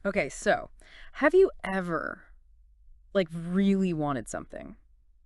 Okay, so have you ever like really wanted something?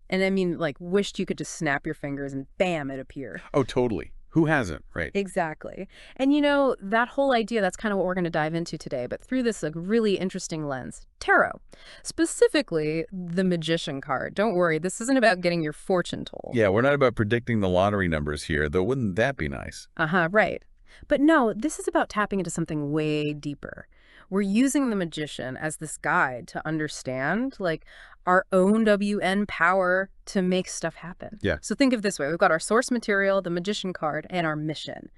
And I mean, like, wished you could just snap your fingers and bam, it appeared. Oh, totally. Who hasn't, right? Exactly. And that whole idea, that's kind of what we're going to dive into today, but through this like really interesting lens, tarot. Specifically, the magician card. Don't worry, this isn't about getting your fortune told. Yeah, we're not about predicting the lottery numbers here, though wouldn't that be nice? Uh-huh, right. But no, this is about tapping into something way deeper. We're using the magician as this guide to understand, like, our own WN power to make stuff happen. Yeah. So think of it this way. We've got our source material, the magician card, and our mission.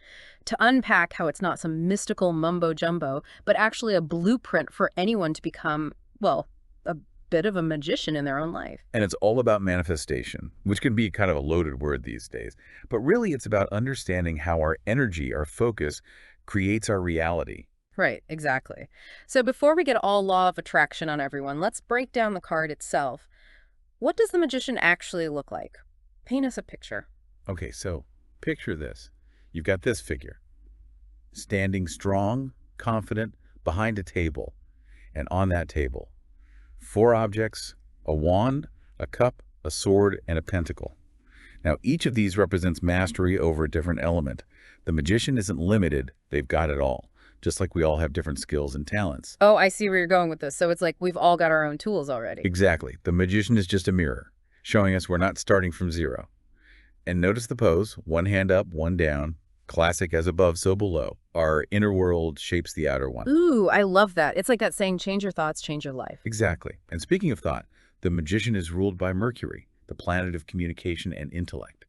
To unpack how it's not some mystical mumbo jumbo, but actually a blueprint for anyone to become, well, a bit of a magician in their own life. And it's all about manifestation, which can be kind of a loaded word these days. But really, it's about understanding how our energy, our focus, creates our reality. Right, exactly. So before we get all law of attraction on everyone, let's break down the card itself. What does the magician actually look like? Paint us a picture. Okay, so picture this. You've got this figure, standing strong, confident, behind a table. And on that table, four objects: a wand, a cup, a sword, and a pentacle. Now, each of these represents mastery over a different element. The magician isn't limited, they've got it all, just like we all have different skills and talents. Oh, I see where you're going with this. So it's like we've all got our own tools already. Exactly. The magician is just a mirror, showing us we're not starting from zero. And notice the pose: one hand up, one down. Classic as above, so below. Our inner world shapes the outer one. Ooh, I love that. It's like that saying, change your thoughts, change your life. Exactly. And speaking of thought, the magician is ruled by Mercury, the planet of communication and intellect.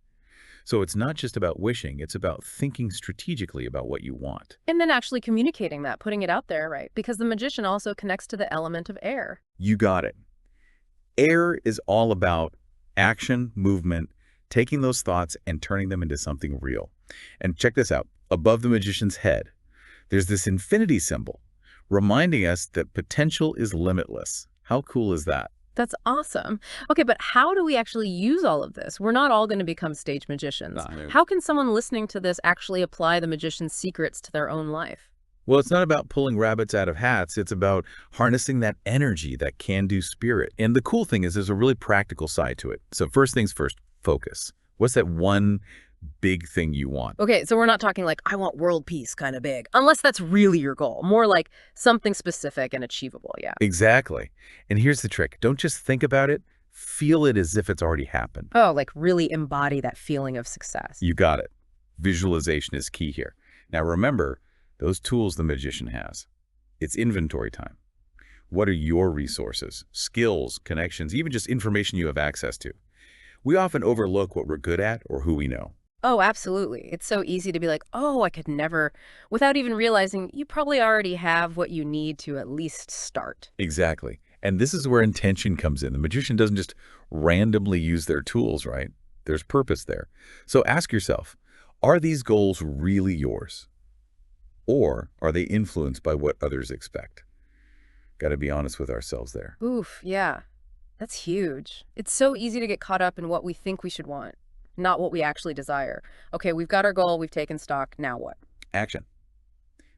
So it's not just about wishing, it's about thinking strategically about what you want. And then actually communicating that, putting it out there, right? Because the magician also connects to the element of air. You got it. Air is all about action, movement, taking those thoughts and turning them into something real. And check this out. Above the magician's head, there's this infinity symbol, reminding us that potential is limitless. How cool is that? That's awesome. Okay, but how do we actually use all of this? We're not all going to become stage magicians. No. How can someone listening to this actually apply the magician's secrets to their own life? Well, it's not about pulling rabbits out of hats. It's about harnessing that energy, that can-do spirit. And the cool thing is there's a really practical side to it. So first things first, focus. What's that one big thing you want? Okay, so we're not talking like, I want world peace kind of big, unless that's really your goal. More like something specific and achievable, yeah. Exactly. And here's the trick. Don't just think about it. Feel it as if it's already happened. Oh, like really embody that feeling of success. You got it. Visualization is key here. Now remember, those tools the magician has. It's inventory time. What are your resources, skills, connections, even just information you have access to? We often overlook what we're good at or who we know. Oh, absolutely. It's so easy to be like, oh, I could never, without even realizing you probably already have what you need to at least start. Exactly. And this is where intention comes in. The magician doesn't just randomly use their tools, right? There's purpose there. So ask yourself, are these goals really yours? Or are they influenced by what others expect? Got to be honest with ourselves there. Oof, yeah. That's huge. It's so easy to get caught up in what we think we should want, not what we actually desire. Okay, we've got our goal, we've taken stock, now what? Action.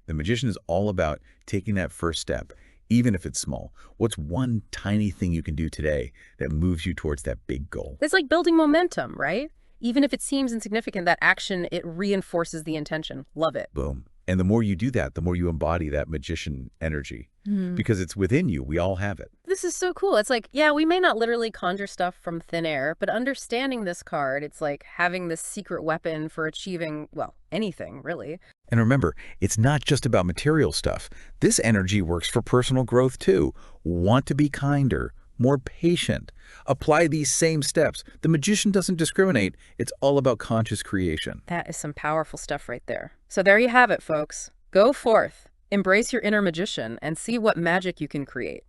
The magician is all about taking that first step, even if it's small. What's one tiny thing you can do today that moves you towards that big goal? It's like building momentum, right? Even if it seems insignificant, that action, it reinforces the intention. Love it. Boom. And the more you do that, the more you embody that magician energy because it's within you. We all have it. This is so cool. It's like, yeah, we may not literally conjure stuff from thin air, but understanding this card, it's like having this secret weapon for achieving, well, anything, really. And remember, it's not just about material stuff. This energy works for personal growth too. Want to be kinder, more patient. Apply these same steps. The magician doesn't discriminate. It's all about conscious creation. That is some powerful stuff right there. So there you have it, folks. Go forth, embrace your inner magician, and see what magic you can create.